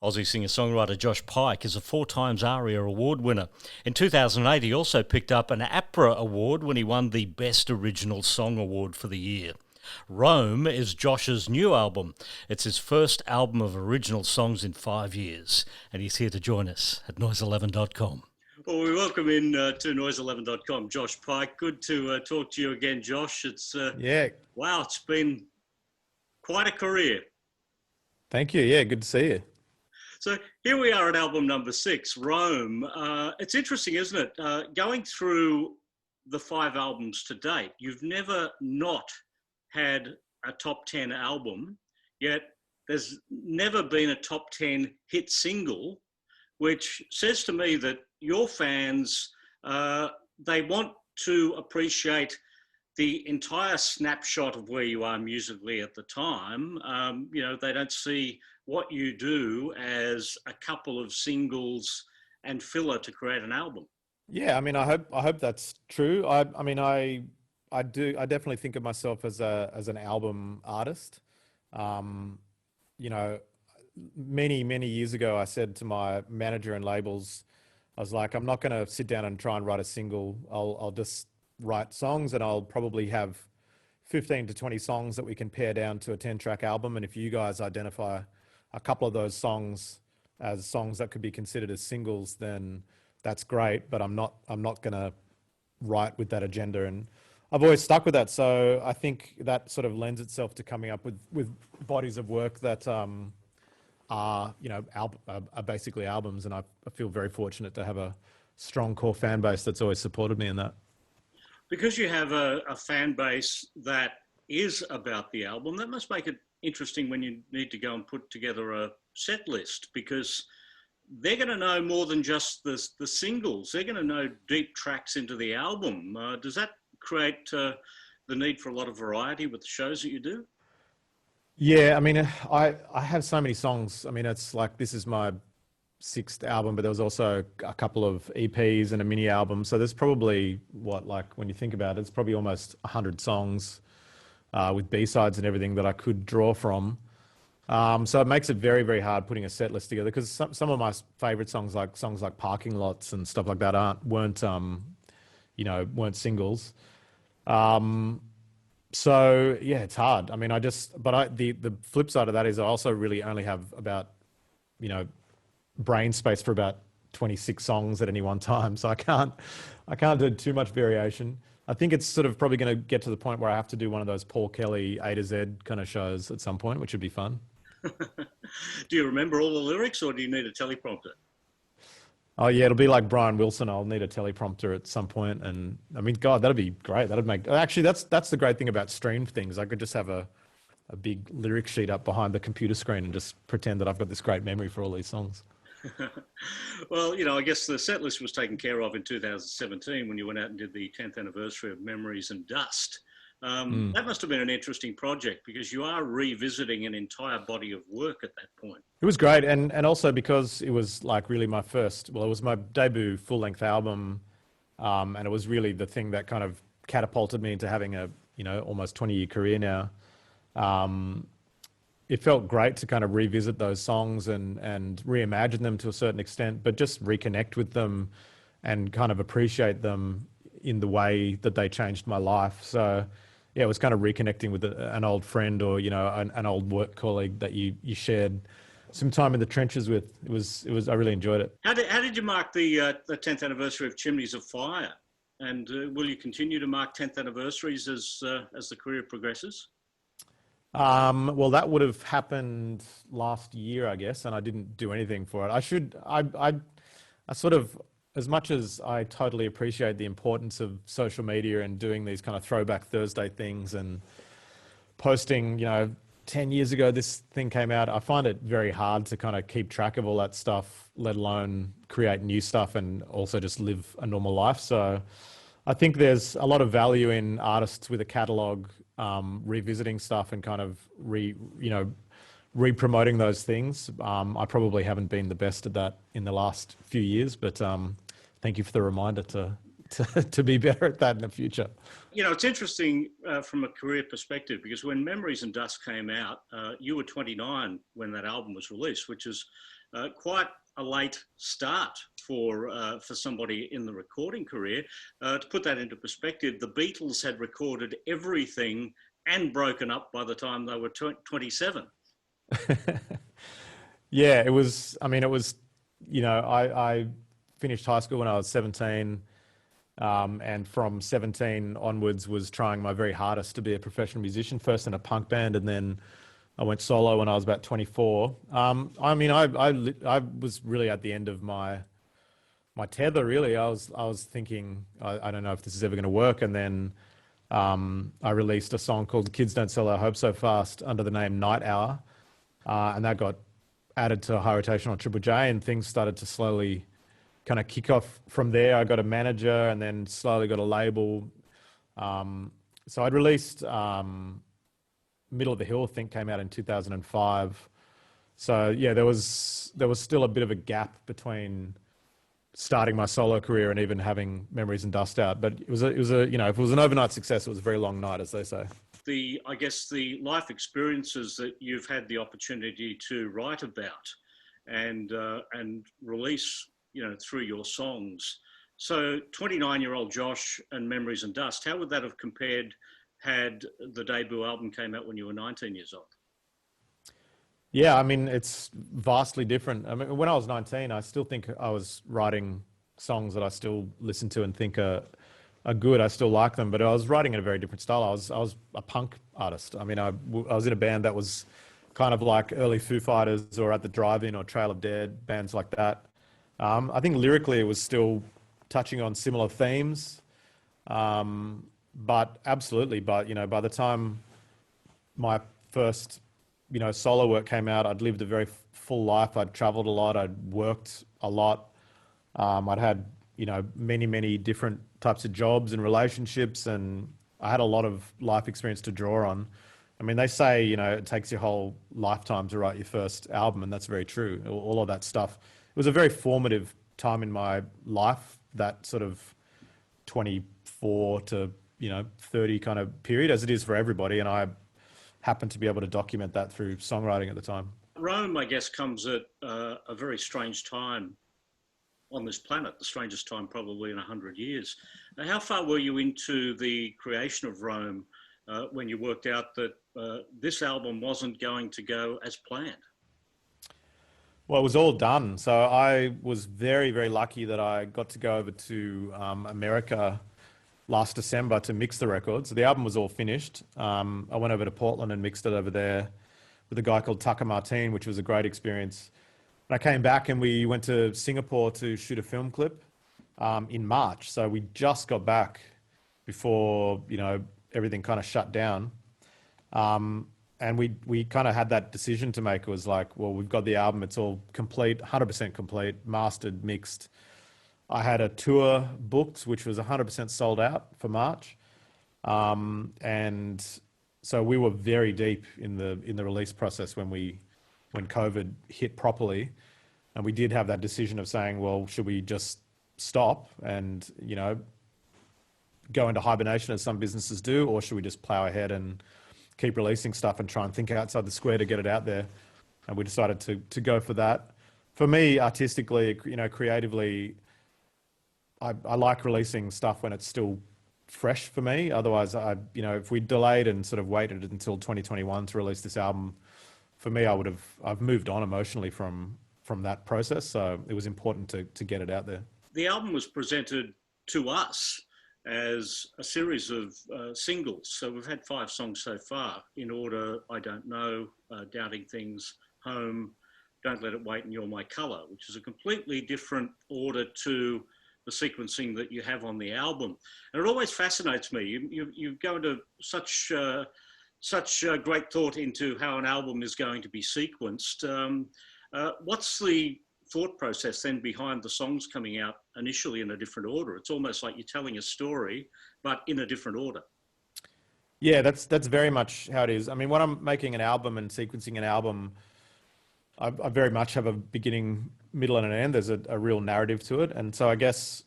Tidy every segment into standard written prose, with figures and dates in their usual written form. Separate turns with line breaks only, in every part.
Aussie singer-songwriter Josh Pyke is a 4 times ARIA Award winner. In 2008, he also picked up an APRA Award when he won the Best Original Song Award for the year. Rome is Josh's new album. It's his first album of original songs in 5 years, and he's here to join us at noise11.com. Well, we welcome in to noise11.com Josh Pyke. Good to talk to you again, Josh. Wow, it's been quite a career.
Thank you. Yeah, good to see you.
So here we are at album number 6, Rome. It's interesting, isn't it? Going through the 5 albums to date, you've never not had a top 10 album, yet there's never been a top 10 hit single, which says to me that your fans, they want to appreciate the entire snapshot of where you are musically at the time. They don't see what you do as a couple of singles and filler to create an album.
Yeah, I mean, I hope that's true. I definitely think of myself as an album artist. Many years ago, I said to my manager and labels, I was like, I'm not going to sit down and try and write a single. I'll just write songs, and I'll probably have 15 to 20 songs that we can pare down to a 10-track album. And if you guys identify a couple of those songs as songs that could be considered as singles, then that's great. But I'm not going to write with that agenda, and I've always stuck with that. So I think that sort of lends itself to coming up with bodies of work that are basically albums. And I feel very fortunate to have a strong core fan base that's always supported me in that.
Because you have a fan base that is about the album, that must make it interesting when you need to go and put together a set list, because they're going to know more than just the singles. They're going to know deep tracks into the album. Does that create the need for a lot of variety with the shows that you do?
Yeah, I mean, I have so many songs. I mean, it's like, this is my 6th album, but there was also a couple of EPs and a mini album. So there's probably, when you think about it, it's probably almost 100 songs with B-sides and everything that I could draw from. So it makes it very, very hard putting a set list together, because some of my favorite songs like Parking Lots and stuff like that weren't singles. So yeah, it's hard. I mean, the flip side of that is I also really only have about, brain space for about 26 songs at any one time. So I can't do too much variation. I think it's sort of probably going to get to the point where I have to do one of those Paul Kelly A to Z kind of shows at some point, which would be fun.
Do you remember all the lyrics, or do you need a teleprompter?
Oh yeah, it'll be like Brian Wilson. I'll need a teleprompter at some point. And I mean, God, that'd be great. Actually, that's the great thing about streamed things. I could just have a big lyric sheet up behind the computer screen and just pretend that I've got this great memory for all these songs.
Well, I guess the set list was taken care of in 2017 when you went out and did the 10th anniversary of Memories and Dust. That must have been an interesting project, because you are revisiting an entire body of work at that point.
It was great. And also because it was like really it was my debut full-length album. And it was really the thing that kind of catapulted me into having a, almost 20-year career now. It felt great to kind of revisit those songs and reimagine them to a certain extent, but just reconnect with them and kind of appreciate them in the way that they changed my life. So yeah, it was kind of reconnecting with an old friend, or, an old work colleague that you shared some time in the trenches with. It was, I really enjoyed it.
How did you mark the 10th anniversary of Chimneys of Fire? And will you continue to mark 10th anniversaries as the career progresses?
Well, that would have happened last year, I guess, and I didn't do anything for it. I sort of, as much as I totally appreciate the importance of social media and doing these kind of throwback Thursday things and posting, 10 years ago this thing came out, I find it very hard to kind of keep track of all that stuff, let alone create new stuff and also just live a normal life. So I think there's a lot of value in artists with a catalog, revisiting stuff and kind of re-promoting those things. I probably haven't been the best at that in the last few years, but thank you for the reminder to be better at that in the future.
It's interesting from a career perspective, because when Memories and Dust came out, you were 29 when that album was released, which is quite a late start for somebody in the recording career. To put that into perspective, the Beatles had recorded everything and broken up by the time they were 27.
Yeah, it was, I mean, it was, I finished high school when I was 17. And from 17 onwards was trying my very hardest to be a professional musician, first in a punk band, and then I went solo when I was about 24. I mean, I was really at the end of my tether, really. I was thinking, I don't know if this is ever going to work. And then I released a song called Kids Don't Sell Our Hope So Fast under the name Night Hour. And that got added to high rotation on Triple J, and things started to slowly kind of kick off from there. I got a manager and then slowly got a label. So I'd released Middle of the Hill, I think, came out in 2005. So yeah, there was still a bit of a gap between starting my solo career and even having Memories and Dust out. But it was a if it was an overnight success, it was a very long night, as they say.
I guess the life experiences that you've had the opportunity to write about and release, through your songs. So 29-year-old Josh and Memories and Dust, how would that have compared had the debut album came out when you were 19 years old?
Yeah, I mean, it's vastly different. I mean, when I was 19, I still think I was writing songs that I still listen to and think are good. I still like them, but I was writing in a very different style. I was a punk artist. I mean, I was in a band that was kind of like early Foo Fighters or At the Drive-In or Trail of Dead, bands like that. I think lyrically it was still touching on similar themes, but absolutely. But by the time my first solo work came out, I'd lived a very full life. I'd traveled a lot. I'd worked a lot. I'd had many, many different types of jobs and relationships, and I had a lot of life experience to draw on. I mean, they say it takes your whole lifetime to write your first album, and that's very true. All of that stuff. It was a very formative time in my life, that sort of 24 to 30 kind of period, as it is for everybody, and I happened to be able to document that through songwriting at the time.
Rome, I guess, comes at a very strange time on this planet, the strangest time probably in 100 years. Now, how far were you into the creation of Rome when you worked out that this album wasn't going to go as planned?
Well, it was all done. So I was very, very lucky that I got to go over to America last December to mix the record. So the album was all finished. I went over to Portland and mixed it over there with a guy called Tucker Martin, which was a great experience. And I came back and we went to Singapore to shoot a film clip in March. So we just got back before, everything kind of shut down. And we kind of had that decision to make. It was like, well, we've got the album. It's all complete, 100% complete, mastered, mixed. I had a tour booked, which was 100% sold out for March. And so we were very deep in the release process when COVID hit properly. And we did have that decision of saying, well, should we just stop and, go into hibernation as some businesses do, or should we just plow ahead and keep releasing stuff and try and think outside the square to get it out there? And we decided to go for that. For me, artistically, creatively, I like releasing stuff when it's still fresh for me. Otherwise, if we delayed and sort of waited until 2021 to release this album, for me, I've moved on emotionally from that process. So it was important to get it out there.
The album was presented to us as a series of singles. So we've had 5 songs so far: In Order, I Don't Know, Doubting Things, Home, Don't Let It Wait, and You're My Colour, which is a completely different order to the sequencing that you have on the album. And it always fascinates me. You go into such great thought into how an album is going to be sequenced. What's the thought process then behind the songs coming out initially in a different order? It's almost like you're telling a story, but in a different order.
Yeah, that's very much how it is. I mean, when I'm making an album and sequencing an album, I very much have a beginning, middle, and an end. There's a real narrative to it. And so I guess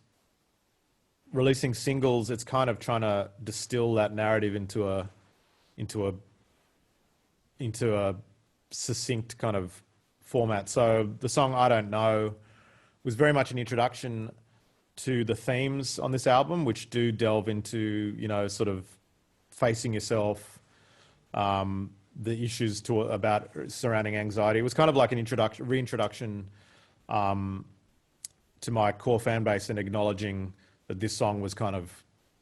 releasing singles, it's kind of trying to distill that narrative into a succinct kind of format. So the song I Don't Know was very much an introduction to the themes on this album, which do delve into, sort of facing yourself, the issues about surrounding anxiety. It was kind of like an reintroduction to my core fan base, and acknowledging that this song was kind of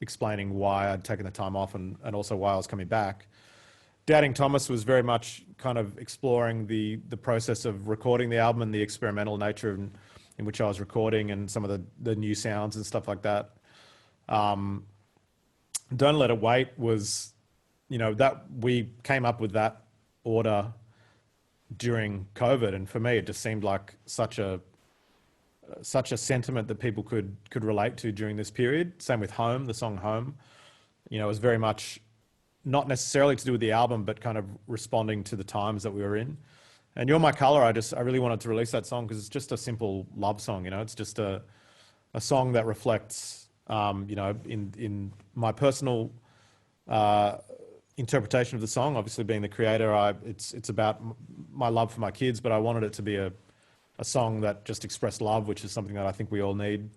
explaining why I'd taken the time off, and also why I was coming back. Doubting Thomas was very much kind of exploring the process of recording the album and the experimental nature in which I was recording, and some of the new sounds and stuff like that. Don't Let It Wait was, that we came up with that order during COVID, and for me it just seemed like such a sentiment that people could relate to during this period. Same with Home, the song Home. It was very much not necessarily to do with the album, but kind of responding to the times that we were in. And You're My Color, I really wanted to release that song because it's just a simple love song. It's just a song that reflects, in my personal interpretation of the song. Obviously, being the creator, it's about my love for my kids, but I wanted it to be a song that just expressed love, which is something that I think we all need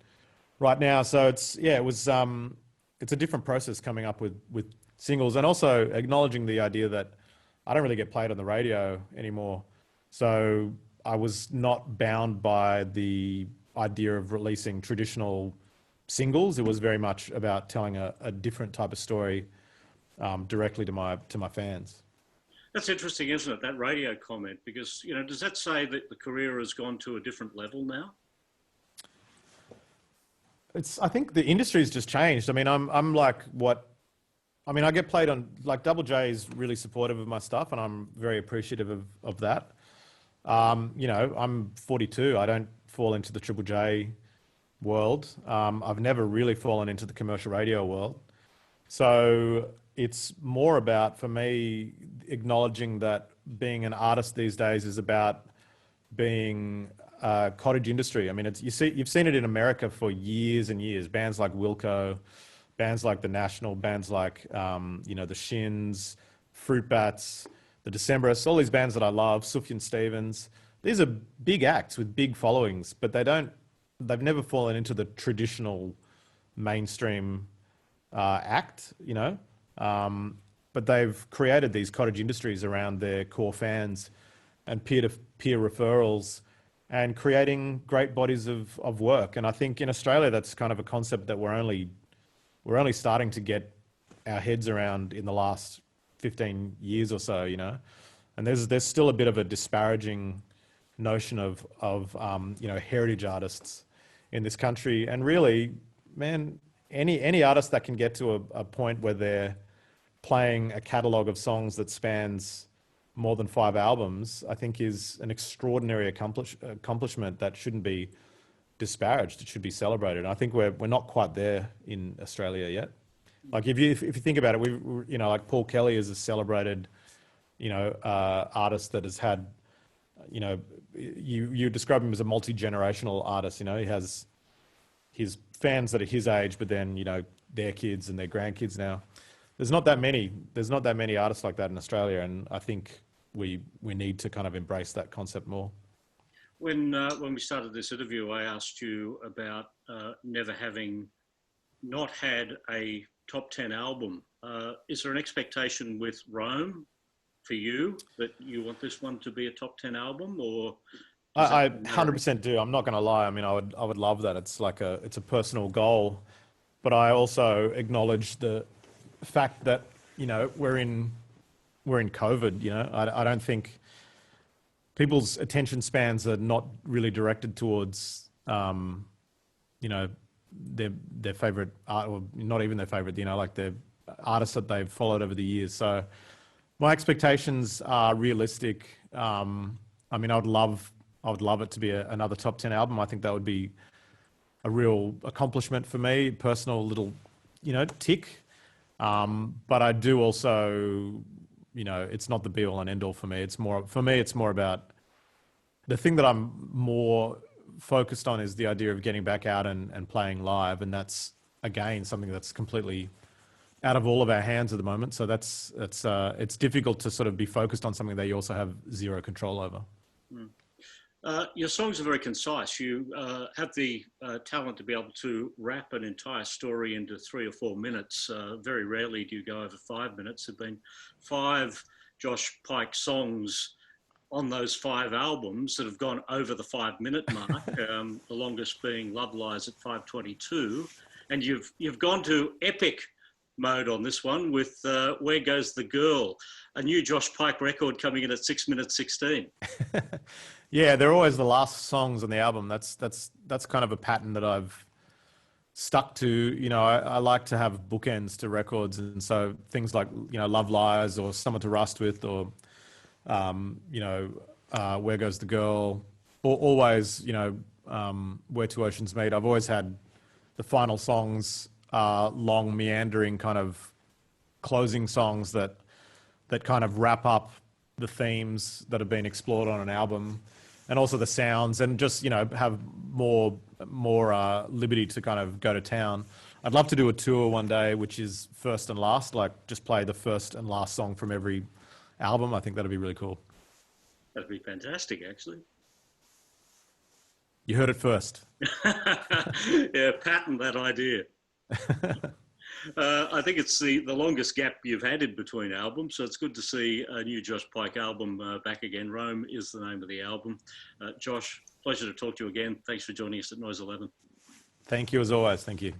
right now. So it's a different process coming up with singles, and also acknowledging the idea that I don't really get played on the radio anymore. So I was not bound by the idea of releasing traditional singles. It was very much about telling a different type of story directly to my fans.
That's interesting, isn't it? That radio comment, because, does that say that the career has gone to a different level now?
I think the industry's just changed. I mean, I get played on, like, Double J is really supportive of my stuff, and I'm very appreciative of that. I'm 42. I don't fall into the Triple J world. I've never really fallen into the commercial radio world. So it's more about, for me, acknowledging that being an artist these days is about being a cottage industry. I mean, you've seen it in America for years and years. Bands like Wilco, bands like The National, bands like the Shins, Fruit Bats, the Decemberists, all these bands that I love, Sufjan Stevens. These are big acts with big followings, but they've never fallen into the traditional mainstream act, but they've created these cottage industries around their core fans and peer-to-peer referrals, and creating great bodies of work. And I think in Australia, that's kind of a concept that we're only starting to get our heads around in the last 15 years or so, and there's still a bit of a disparaging notion of heritage artists in this country. And really, man, any artist that can get to a point where they're playing a catalogue of songs that spans more than 5 albums, I think is an extraordinary accomplishment that shouldn't be disparaged. It should be celebrated. And I think we're not quite there in Australia yet. Like if you think about it, we like Paul Kelly is a celebrated, artist that has had, you describe him as a multi-generational artist. He has his fans that are his age, but then, their kids and their grandkids now. There's not that many artists like that in Australia, and I think we need to kind of embrace that concept more.
When we started this interview, I asked you about never having not had a top 10 album. Is there an expectation with Rome for you that you want this one to be a top 10 album, or?
I 100% do. I'm not going to lie. I mean, I would love that. It's a personal goal, but I also acknowledge the fact that we're in COVID. I don't think people's attention spans are not really directed towards their favorite art, or not even their favorite. Like the artists that they've followed over the years. So my expectations are realistic. I mean, I would love it to be another top 10 album. I think that would be a real accomplishment for me, personal little, tick. But I do also, it's not the be all and end all for me. It's more about the thing that I'm more focused on is the idea of getting back out and playing live. And that's, again, something that's completely out of all of our hands at the moment. So it's difficult to sort of be focused on something that you also have zero control over.
Your songs are very concise. You have the talent to be able to wrap an entire story into 3 or 4 minutes. Very rarely do you go over 5 minutes. There have been 5 Josh Pyke songs on those 5 albums that have gone over the 5-minute mark, the longest being Love Lies at 5:22. And you've gone to epic mode on this one with Where Goes the Girl, a new Josh Pyke record coming in at 6 minutes 16.
Yeah, they're always the last songs on the album. That's kind of a pattern that I've stuck to. You know, I like to have bookends to records, and so things like, you know, Love Lies or Summer to Rust With, or Where Goes the Girl, or always, you know, Where Two Oceans Meet. I've always had the final songs long, meandering kind of closing songs that kind of wrap up the themes that have been explored on an album, and also the sounds, and just, you know, have more liberty to kind of go to town. I'd love to do a tour one day, which is first and last, like just play the first and last song from every album. I think that'd be really cool.
That'd be fantastic, actually.
You heard it first.
Yeah, patent that idea. I think it's the longest gap you've had in between albums, so it's good to see a new Josh Pyke album back again. Rome is the name of the album. Josh, pleasure to talk to you again. Thanks for joining us at Noise 11.
Thank you as always. Thank you.